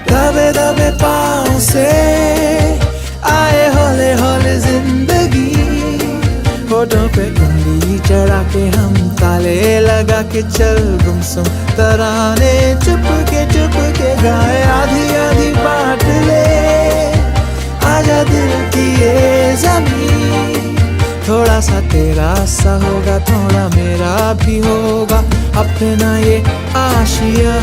दबे दबे पाँव से आए हौले हौले जिंदगी, होठों पे उंगली चढ़ा के हम ताले लगा के चल गुमसुम तराने चुप के गाए, आधी आधी बांट ले आजा दिल की ये ज़मीन, थोड़ा सा तेरा सा होगा थोड़ा मेरा भी होगा अपना ये आशियाँ।